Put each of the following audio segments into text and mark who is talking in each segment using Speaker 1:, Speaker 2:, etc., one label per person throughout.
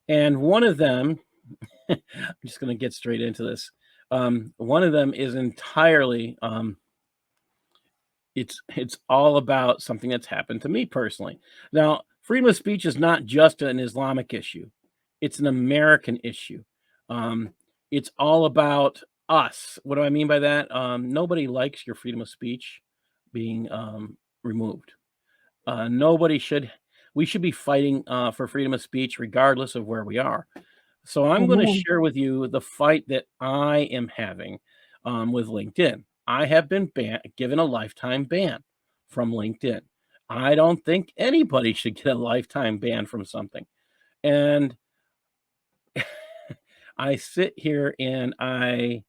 Speaker 1: And one of them, I'm just going to get straight into this. One of them is entirely, it's all about something that's happened to me personally. Now, freedom of speech is not just an Islamic issue; it's an American issue. Um, it's all about us. What do I mean by that? Nobody likes your freedom of speech being removed. Nobody should. We should be fighting for freedom of speech regardless of where we are. So I'm going to
Speaker 2: Mhm.
Speaker 1: share with you the fight that I am having with LinkedIn. I have been given a lifetime ban from LinkedIn. I don't think anybody should get a lifetime ban from something. And I sit here and I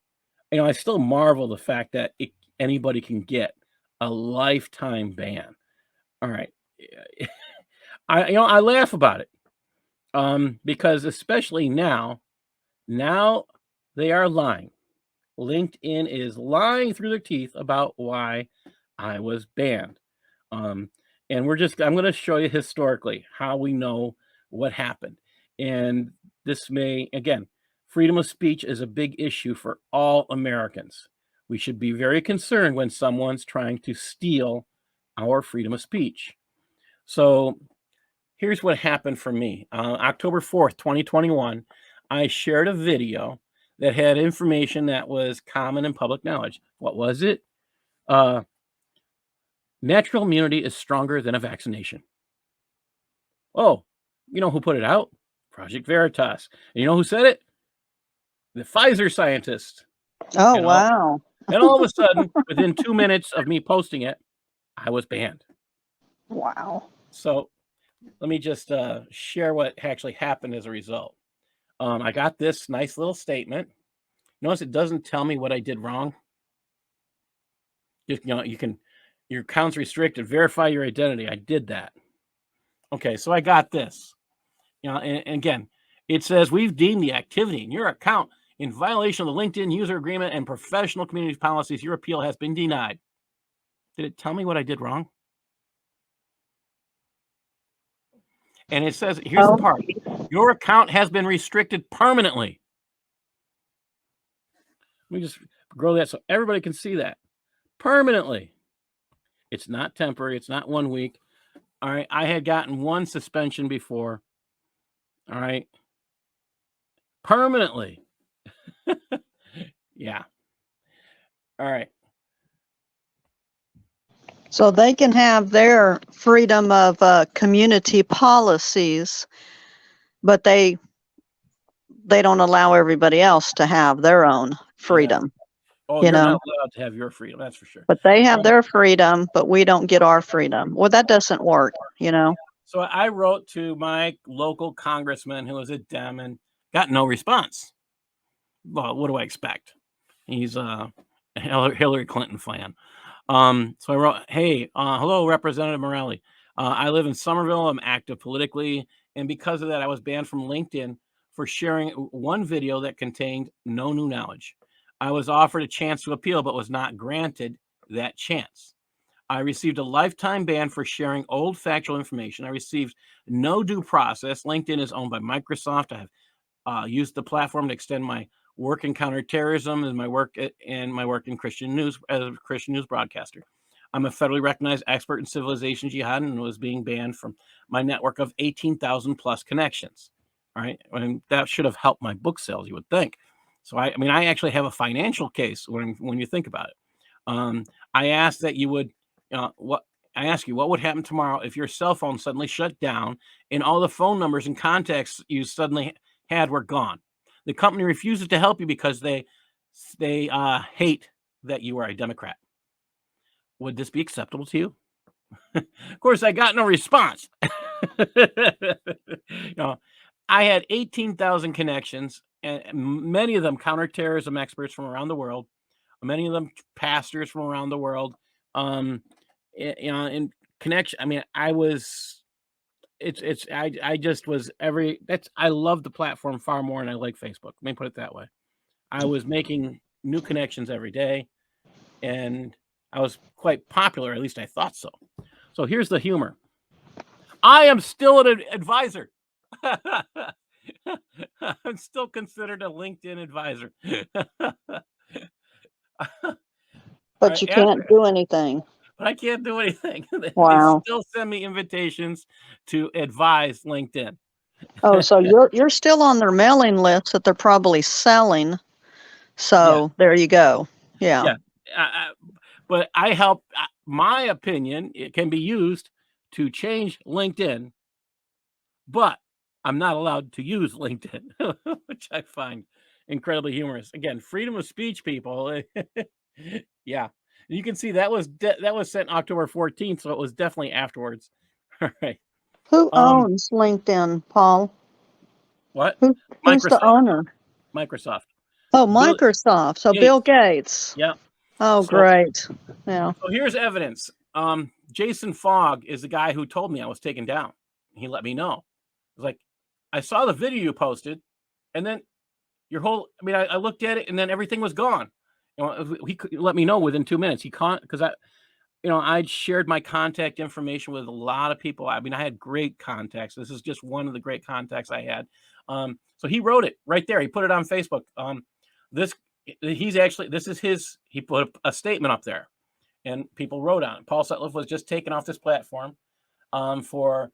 Speaker 1: still marvel the fact that anybody can get a lifetime ban. All right. I laugh about it because especially now they are lying. LinkedIn is lying through their teeth about why I was banned. Um, and I'm going to show you historically how we know what happened. And this may, again, freedom of speech is a big issue for all Americans. We should be very concerned when someone's trying to steal our freedom of speech. So here's what happened for me. October 4th, 2021, I shared a video that had information that was common in public knowledge. What was it? Uh, Natural immunity is stronger than a vaccination. Oh, you know who put it out? Project Veritas. And you know who said it? The Pfizer scientist.
Speaker 2: Oh,
Speaker 1: And all,
Speaker 2: wow.
Speaker 1: and all of a sudden, within 2 minutes of me posting it, I was banned.
Speaker 2: Wow.
Speaker 1: So let me just share what actually happened as a result. I got this nice little statement. Notice it doesn't tell me what I did wrong. Your account's restricted. Verify your identity. I did that. Okay, so I got this. And again, it says we've deemed the activity in your account in violation of the LinkedIn user agreement and professional community policies. Your appeal has been denied. Did it tell me what I did wrong? And it says, here's the
Speaker 2: Oh,
Speaker 1: part. Your account has been restricted permanently. Let me just grow that so everybody can see that. Permanently. It's not temporary. It's not 1 week. All right. I had gotten one suspension before. All right. Permanently. Yeah. All right.
Speaker 2: so they can have their freedom of community policies, but they don't allow everybody else to have their own
Speaker 1: Yeah.
Speaker 2: freedom,
Speaker 1: Oh,
Speaker 2: you
Speaker 1: you're
Speaker 2: know.
Speaker 1: not allowed to have your freedom. That's for sure.
Speaker 2: But they
Speaker 1: All
Speaker 2: have
Speaker 1: right.
Speaker 2: their freedom, but we don't get our freedom. Well, that doesn't work, you know.
Speaker 1: So I wrote to my local congressman who was a Dem and got no response. Well, what do I expect? He's a Hillary Clinton fan. So I wrote, "Hey, hello, Representative Morelli. I live in Somerville. I'm active politically, and because of that, I was banned from LinkedIn for sharing one video that contained no new knowledge. I was offered a chance to appeal, but was not granted that chance. I received a lifetime ban for sharing old factual information. I received no due process. LinkedIn is owned by Microsoft. I have used the platform to extend my work in counterterrorism and my work in Christian news as a Christian news broadcaster. I'm a federally recognized expert in civilization jihad and was being banned from my network of 18,000 plus connections. All right. And that should have helped my book sales, you would think. So, I actually have a financial case when you think about it. I asked that you would, what I ask you, what would happen tomorrow if your cell phone suddenly shut down and all the phone numbers and contacts you suddenly had were gone? The company refuses to help you because they hate that you are a Democrat. Would this be acceptable to you? Of course, I got no response. you know, I had 18,000 connections, and many of them counterterrorism experts from around the world, many of them pastors from around the world. Um, in connection. I mean, I was. It's I just was I love the platform far more than I like Facebook. Let me put it that way. I was making new connections every day, and I was quite popular. At least I thought so. So here's the humor. I am still an advisor. I'm still considered a LinkedIn advisor. All
Speaker 2: But
Speaker 1: right,
Speaker 2: you
Speaker 1: after,
Speaker 2: can't do anything.
Speaker 1: but I can't do anything. They
Speaker 2: Wow.
Speaker 1: still send me invitations to advise LinkedIn.
Speaker 2: Oh, so you're still on their mailing list that they're probably selling.
Speaker 1: Yeah,
Speaker 2: So there you go. Yeah.
Speaker 1: yeah. But I help. My opinion, it can be used to change LinkedIn, but I'm not allowed to use LinkedIn, which I find incredibly humorous. Again, freedom of speech, people. Yeah, you can see that was sent October 14th, so it was definitely afterwards. All right.
Speaker 2: Who
Speaker 1: Um,
Speaker 2: owns LinkedIn, Paul?
Speaker 1: what?
Speaker 2: Who's the
Speaker 1: Microsoft.
Speaker 2: owner?
Speaker 1: Microsoft.
Speaker 2: Oh,
Speaker 1: Bill
Speaker 2: Microsoft. So Bill
Speaker 1: Gates.
Speaker 2: Gates.
Speaker 1: Yeah.
Speaker 2: Oh,
Speaker 1: So
Speaker 2: great. Yeah.
Speaker 1: so here's evidence. Jason Fogg is the guy who told me I was taken down. He let me know. I was like, I saw the video you posted, and then your whole. I mean, I looked at it, and then everything was gone. You know, he could let me know within 2 minutes. He can't because I'd shared my contact information with a lot of people. I mean, I had great contacts. This is just one of the great contacts I had. So he wrote it right there. He put it on Facebook. This this is his. He put a statement up there, and people wrote on it. Paul Sutcliffe was just taken off this platform for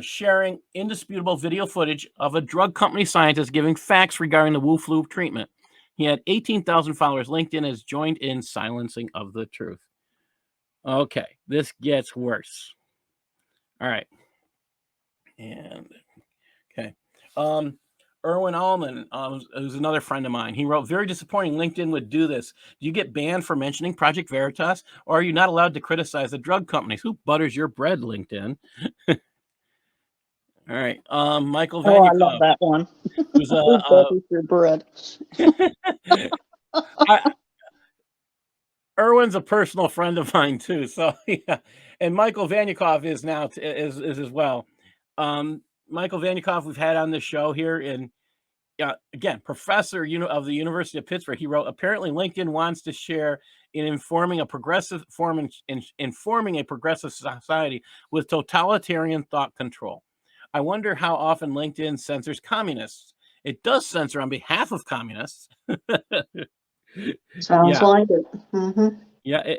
Speaker 1: sharing indisputable video footage of a drug company scientist giving facts regarding the Wu flu treatment. He had 18,000 followers. LinkedIn has joined in silencing of the truth. Okay, this gets worse. All right. And okay. Erwin Allman, who's another friend of mine, he wrote, very disappointing LinkedIn would do this. Do you get banned for mentioning Project Veritas? Or are you not allowed to criticize the drug companies? Who butters your bread, LinkedIn? All right. Michael
Speaker 2: Oh, I love
Speaker 1: Vanyakov,
Speaker 2: that one.
Speaker 1: who's
Speaker 2: Who butters your bread?
Speaker 1: I, Erwin's a personal friend of mine too. So yeah, and Michael Vanyakov is now is as well. Michael Vanyakov we've had on the show here, and yeah, again, professor of the University of Pittsburgh. He wrote, apparently LinkedIn wants to share in informing a progressive informing a progressive society with totalitarian thought control. I wonder how often LinkedIn censors communists. It does censor on behalf of communists.
Speaker 2: Sounds
Speaker 1: Yeah,
Speaker 2: like it. Hmm.
Speaker 1: yeah,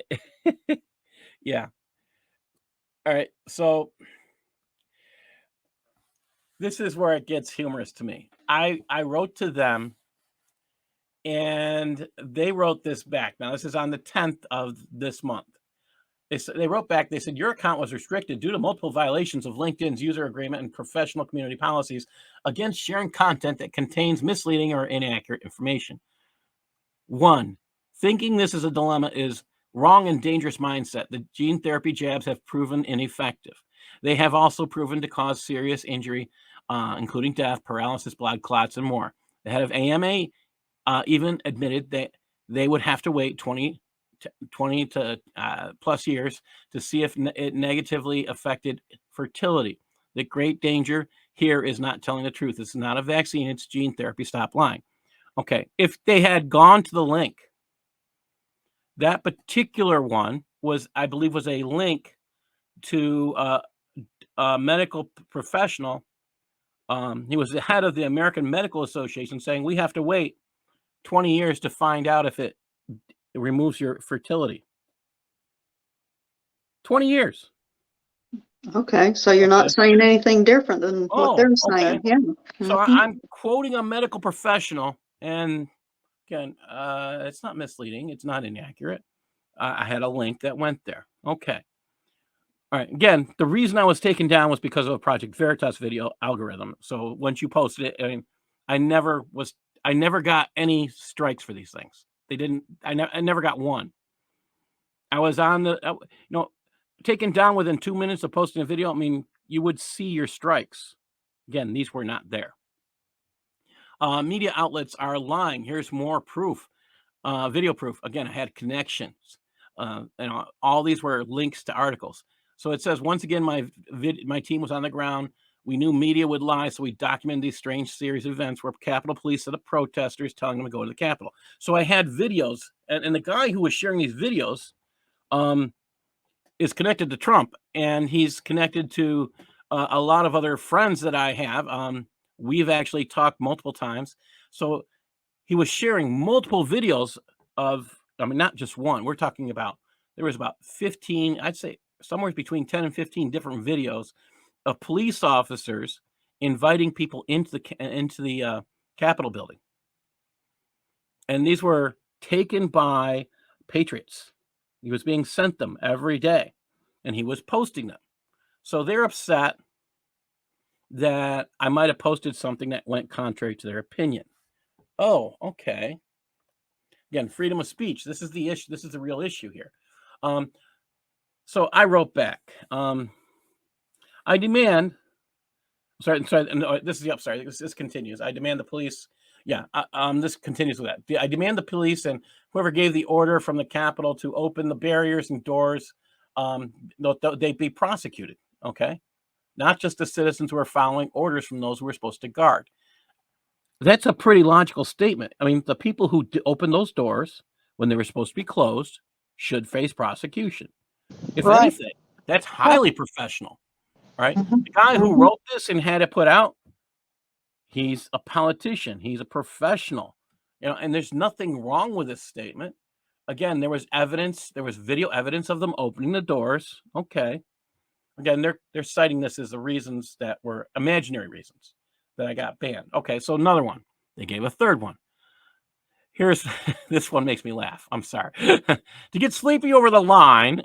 Speaker 1: yeah. All right, so this is where it gets humorous to me. I wrote to them, and they wrote this back. Now this is on the 10th of this month. They wrote back. They said your account was restricted due to multiple violations of LinkedIn's user agreement and professional community policies against sharing content that contains misleading or inaccurate information. One, thinking this is a dilemma is wrong and dangerous mindset. The gene therapy jabs have proven ineffective. They have also proven to cause serious injury, including death, paralysis, blood clots, and more. The head of AMA even admitted that they would have to wait 20 to plus years to see if it negatively affected fertility. The great danger here is not telling the truth. It's not a vaccine, it's gene therapy. Stop lying. Okay, if they had gone to the link, that particular one was, I believe, was a link to a medical professional. He was the head of the American Medical Association saying we have to wait 20 years to find out if it removes your fertility. 20 years.
Speaker 2: Okay, so you're not
Speaker 1: Okay.
Speaker 2: saying anything different than what
Speaker 1: Oh,
Speaker 2: they're
Speaker 1: okay.
Speaker 2: saying. Yeah.
Speaker 1: So
Speaker 2: Hmm.
Speaker 1: I'm quoting a medical professional, and again, it's not misleading. It's not inaccurate. I had a link that went there. Okay. All right. Again, the reason I was taken down was because of a Project Veritas video algorithm. So once you posted it, I mean, I never got any strikes for these things. They didn't. I never got one. I was on the, taken down within 2 minutes of posting a video. I mean, you would see your strikes. Again, these were not there. Media outlets are lying. Here's more proof, video proof. Again, I had connections. All these were links to articles. So it says, once again, my team was on the ground. We knew media would lie, so we documented these strange series of events where Capitol Police said the protesters telling them to go to the Capitol. So I had videos, and the guy who was sharing these videos is connected to Trump, and he's connected to a lot of other friends that I have. We've actually talked multiple times. So he was sharing multiple videos of, I mean, not just one. We're talking about, there was about 15, I'd say somewhere between 10 and 15 different videos of police officers inviting people into the Capitol building. And these were taken by patriots. He was being sent them every day, and he was posting them. So they're upset that I might have posted something that went contrary to their opinion. Oh, okay. Again, freedom of speech. This is the issue. This is the real issue here. So I wrote back. I demand. Sorry. No, this is the sorry. This continues. I demand the police. Yeah. This continues with that. I demand the police and whoever gave the order from the Capitol to open the barriers and doors, they be prosecuted. Okay. Not just the citizens who are following orders from those who are supposed to guard. That's a pretty logical statement. I mean, the people who opened those doors when they were supposed to be closed should face prosecution. If
Speaker 2: Right.
Speaker 1: anything, that's highly professional, right?
Speaker 2: Mhm.
Speaker 1: The guy who
Speaker 2: Mhm.
Speaker 1: wrote this and had it put out, he's a politician. He's a professional, and there's nothing wrong with this statement. Again, there was evidence. There was video evidence of them opening the doors. Okay. Again, they're citing this as the reasons that were imaginary reasons that I got banned. Okay, so another one. They gave a third one. Here's this one makes me laugh. I'm sorry. To get Sleepy over the line,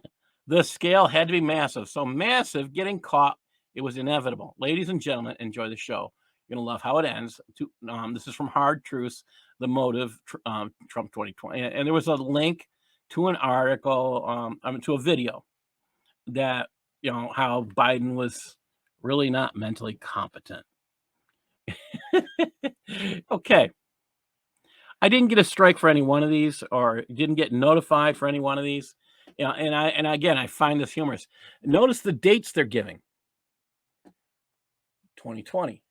Speaker 1: the scale had to be massive. So massive, getting caught, it was inevitable. Ladies and gentlemen, enjoy the show. You're gonna love how it ends. This is from Hard Truths, the motive, Trump 2020, and there was a link to an article, to a video that how Biden was really not mentally competent. Okay. I didn't get a strike for any one of these or didn't get notified for any one of these. And again, I find this humorous. Notice the dates they're giving. 2020.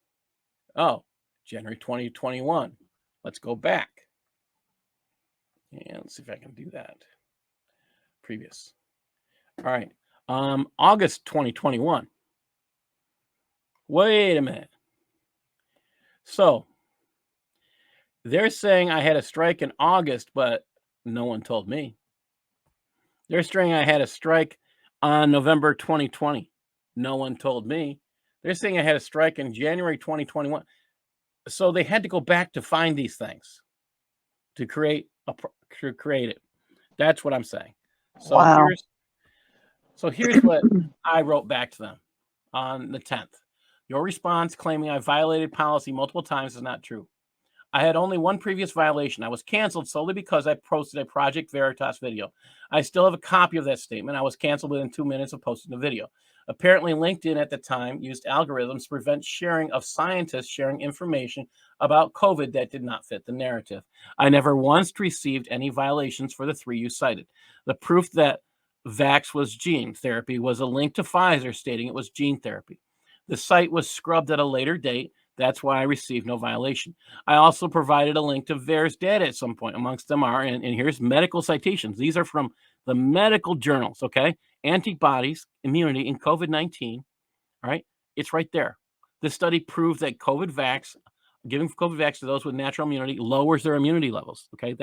Speaker 1: Oh, January 2021. Let's go back. And let's see if I can do that. Previous. All right. August 2021. Wait a minute. So they're saying I had a strike in August, but no one told me. They're saying I had a strike on November 2020. No one told me. They're saying I had a strike in January 2021. So they had to go back to find these things to create it. That's what I'm saying. So
Speaker 2: Wow.
Speaker 1: here's what I wrote back to them on the 10th. Your response claiming I violated policy multiple times is not true. I had only one previous violation. I was canceled solely because I posted a Project Veritas video. I still have a copy of that statement. I was canceled within 2 minutes of posting the video. Apparently, LinkedIn at the time used algorithms to prevent sharing of scientists sharing information about COVID that did not fit the narrative. I never once received any violations for the 3 you cited. The proof that Vax was gene therapy was a link to Pfizer stating it was gene therapy. The site was scrubbed at a later date. That's why I received no violation. I also provided a link to VAERS data at some point. Amongst them are, and here's medical citations. These are from the medical journals, okay? Antibodies, immunity in COVID-19, all right? It's right there. This study proved that giving COVID vax to those with natural immunity lowers their immunity levels, okay?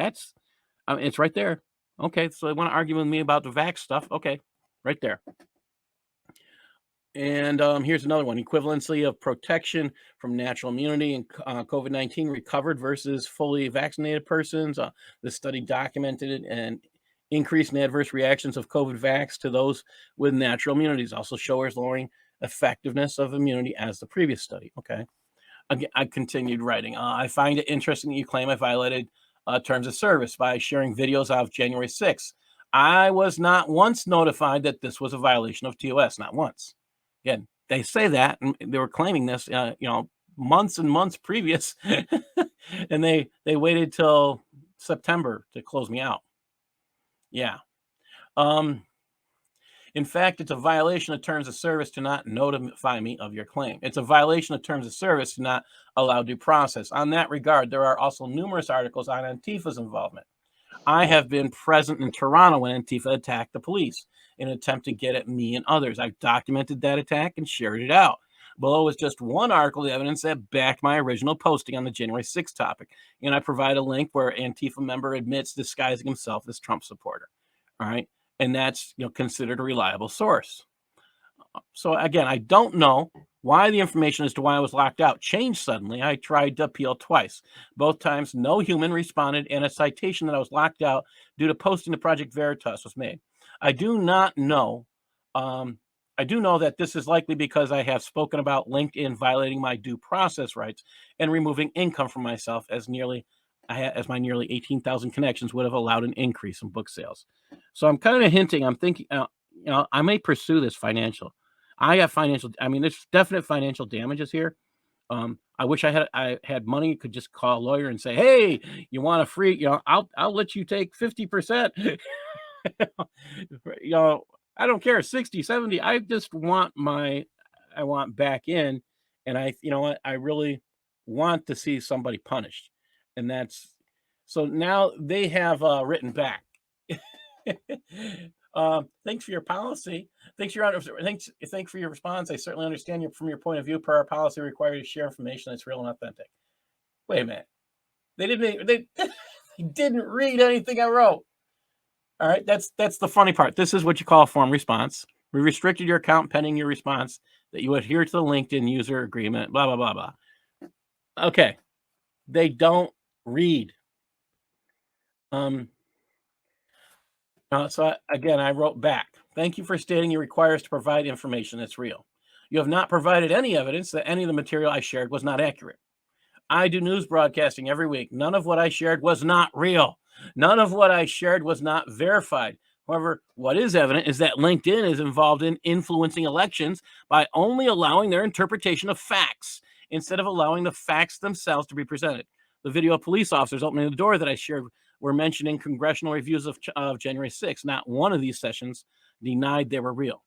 Speaker 1: It's right there. Okay, so they want to argue with me about the vax stuff. Okay, right there. And here's another one. Equivalency of protection from natural immunity and COVID-19 recovered versus fully vaccinated persons. The study documented an increase in adverse reactions of COVID vax to those with natural immunities. Also shows lowering effectiveness of immunity as the previous study. Okay. Again, I continued writing. I find it interesting that you claim I violated terms of service by sharing videos of January 6th. I was not once notified that this was a violation of TOS, not once. Again, they say that, and they were claiming this, months and months previous, and they waited till September to close me out. Yeah. In fact, it's a violation of terms of service to not notify me of your claim. It's a violation of terms of service to not allow due process. On that regard, there are also numerous articles on Antifa's involvement. I have been present in Toronto when Antifa attacked the police in an attempt to get at me and others. I've documented that attack and shared it out. Below is just one article of evidence that backed my original posting on the January 6th topic. And I provide a link where Antifa member admits disguising himself as Trump supporter. All right. And that's considered a reliable source. So again, I don't know why the information as to why I was locked out changed suddenly. I tried to appeal twice. Both times, no human responded, and a citation that I was locked out due to posting to Project Veritas was made. I do not know. I do know that this is likely because I have spoken about LinkedIn violating my due process rights and removing income from myself, as my nearly 18,000 connections would have allowed an increase in book sales. So I'm kind of hinting. I'm thinking, I may pursue this financial. I have financial. I mean, there's definite financial damages here. I wish I had money, could just call a lawyer and say, "Hey, you want a free? I'll let you take 50%." I don't care, 60, 70. I just want I want back in, and I really want to see somebody punished, and that's so now they have written back. Thanks for your policy. Thanks for your response. I certainly understand from your point of view. Per our policy, require you to share information that's real and authentic. Wait a minute. They didn't read anything I wrote. All right, that's the funny part. This is what you call a form response. We restricted your account pending your response that you adhere to the LinkedIn user agreement. Blah blah blah blah. Okay, they don't read. So again, I wrote back. Thank you for stating you require us to provide information that's real. You have not provided any evidence that any of the material I shared was not accurate. I do news broadcasting every week. None of what I shared was not real. None of what I shared was not verified. However, what is evident is that LinkedIn is involved in influencing elections by only allowing their interpretation of facts instead of allowing the facts themselves to be presented. The video of police officers opening the door that I shared were mentioning congressional reviews of January 6th. Not one of these sessions denied they were real.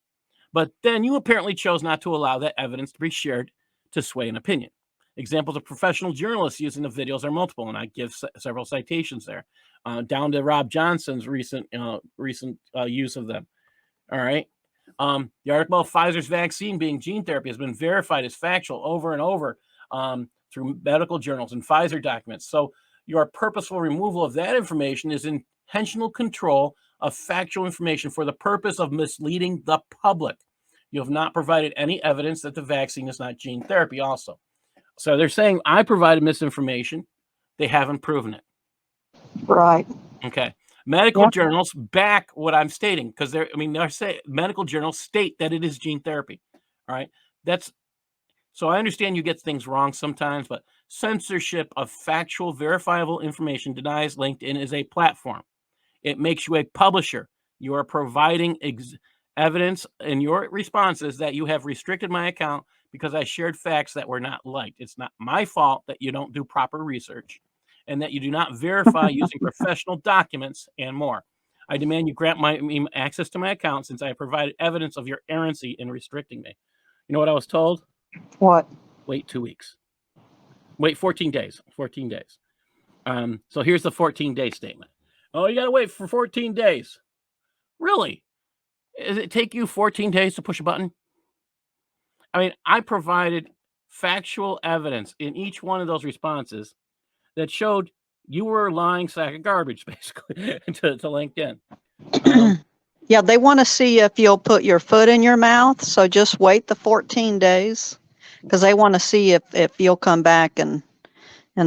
Speaker 1: But then you apparently chose not to allow that evidence to be shared to sway an opinion. Examples of professional journalists using the videos are multiple, and I give several citations there, down to Rob Johnson's recent use of them. All right. The article of Pfizer's vaccine being gene therapy has been verified as factual over and over through medical journals and Pfizer documents. So your purposeful removal of that information is intentional control of factual information for the purpose of misleading the public. You have not provided any evidence that the vaccine is not gene therapy also. So they're saying I provided misinformation. They haven't proven it.
Speaker 2: Right.
Speaker 1: Okay. Medical journals back what I'm stating because they're saying medical journals state that it is gene therapy. All right. So I understand you get things wrong sometimes, but censorship of factual, verifiable information denies LinkedIn is a platform. It makes you a publisher. You are providing evidence in your responses that you have restricted my account because I shared facts that were not liked. It's not my fault that you don't do proper research and that you do not verify using professional documents and more. I demand you grant me access to my account since I provided evidence of your errancy in restricting me. You know what I was told?
Speaker 2: What?
Speaker 1: Wait 2 weeks. Wait 14 days. 14 days. So here's the 14-day statement. Oh, you got to wait for 14 days. Really? Does it take you 14 days to push a button? I mean, I provided factual evidence in each one of those responses that showed you were a lying sack of garbage, basically, to LinkedIn.
Speaker 2: Yeah, they want to see if you'll put your foot in your mouth. So just wait the 14 days because they want to see if you'll come back and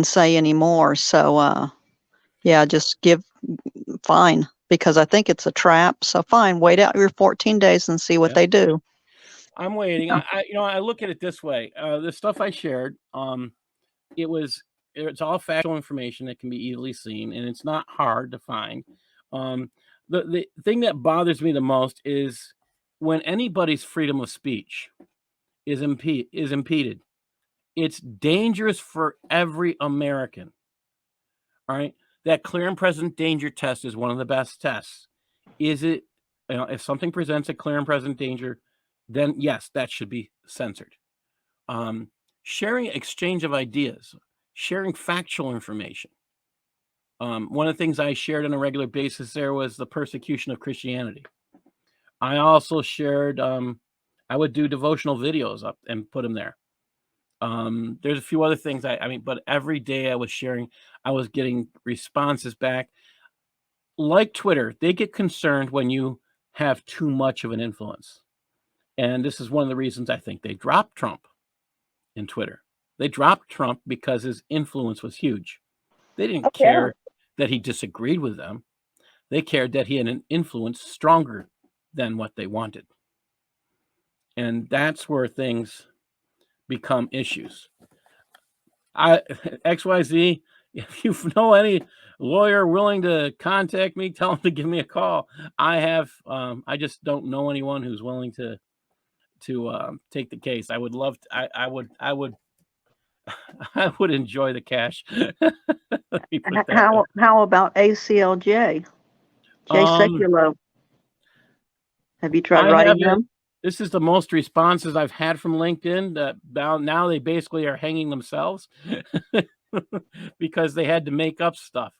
Speaker 2: say any more. So, just fine, because I think it's a trap. So fine, wait out your 14 days and see what they do.
Speaker 1: I'm waiting. I look at it this way. The stuff I shared, it's all factual information that can be easily seen, and it's not hard to find. The thing that bothers me the most is when anybody's freedom of speech is impeded. It's dangerous for every American. All right, that clear and present danger test is one of the best tests. Is it, if something presents a clear and present danger, then yes, that should be censored. Sharing exchange of ideas, sharing factual information. One of the things I shared on a regular basis there was the persecution of Christianity. I also shared I would do devotional videos up and put them there. There's a few other things I mean, but every day I was sharing, I was getting responses back. Like Twitter, they get concerned when you have too much of an influence. And this is one of the reasons I think they dropped Trump in Twitter. They dropped Trump because his influence was huge. They didn't
Speaker 2: Oh, yeah.
Speaker 1: care that he disagreed with them. They cared that he had an influence stronger than what they wanted. And that's where things become issues. XYZ, if you know any lawyer willing to contact me, tell them to give me a call. I just don't know anyone who's willing to take the case. I would love to, I would I would enjoy the cash. Let me put it that way.
Speaker 2: How about ACLJ? Jay
Speaker 1: Um,
Speaker 2: Sekulow. Have you tried
Speaker 1: I
Speaker 2: writing
Speaker 1: haven't.
Speaker 2: them?
Speaker 1: This is the most responses I've had from LinkedIn. That now they basically are hanging themselves because they had to make up stuff.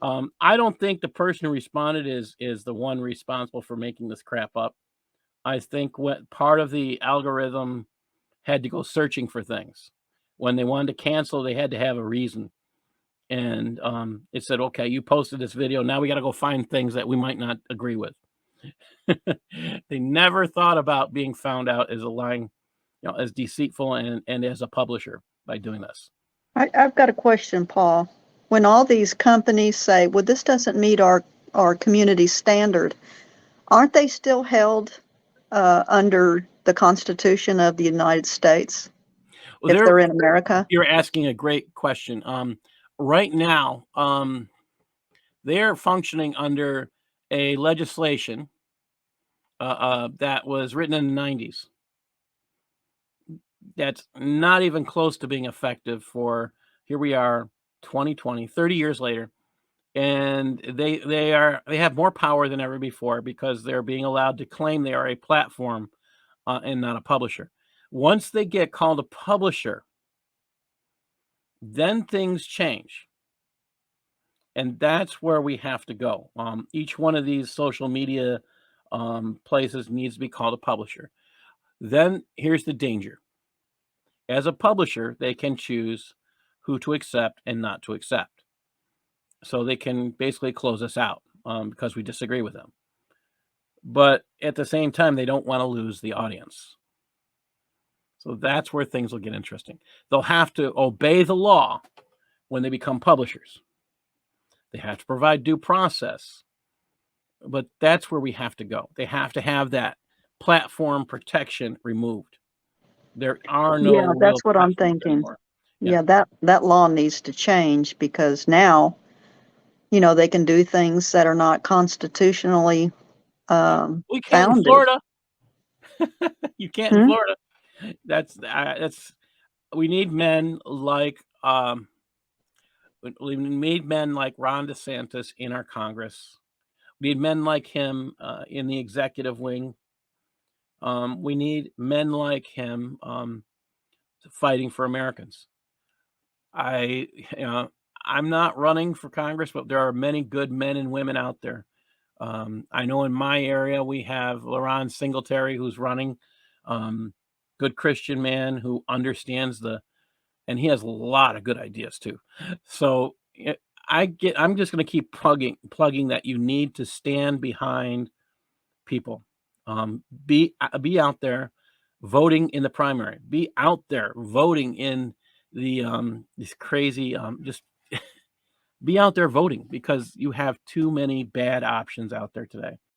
Speaker 1: I don't think the person who responded is the one responsible for making this crap up. I think what part of the algorithm had to go searching for things. When they wanted to cancel, they had to have a reason. And it said, okay, you posted this video. Now we got to go find things that we might not agree with. They never thought about being found out as a lying, as deceitful and as a publisher by doing this.
Speaker 2: I've got a question, Paul. When all these companies say, well, this doesn't meet our community standard, aren't they still held under the Constitution of the United States
Speaker 1: Well,
Speaker 2: if they're in America?
Speaker 1: you're asking a great question. Right now, they're functioning under a legislation that was written in the 90s. That's not even close to being effective for, here we are, 2020, 30 years later. And they have more power than ever before because they're being allowed to claim they are a platform and not a publisher. Once they get called a publisher, then things change. And that's where we have to go. Each one of these social media places needs to be called a publisher. Then here's the danger. As a publisher, they can choose who to accept and not to accept. So they can basically close us out because we disagree with them. But at the same time, they don't want to lose the audience. So that's where things will get interesting. They'll have to obey the law when they become publishers. They have to provide due process. But that's where we have to go. They have to have that platform protection removed. There are no
Speaker 2: Yeah, that's what I'm thinking. Yeah, that law needs to change because now, they can do things that are not constitutionally
Speaker 1: we can't in
Speaker 2: founded.
Speaker 1: Florida. You can't in Florida. That's we need men like we need men like Ron DeSantis in our Congress. We need men like him in the executive wing. We need men like him fighting for Americans. I'm not running for Congress, but there are many good men and women out there. I know in my area we have LaRon Singletary who's running, good Christian man who understands and he has a lot of good ideas too. So I'm just going to keep plugging that you need to stand behind people. Be out there voting in the primary. Be out there voting in these crazy just be out there voting because you have too many bad options out there today.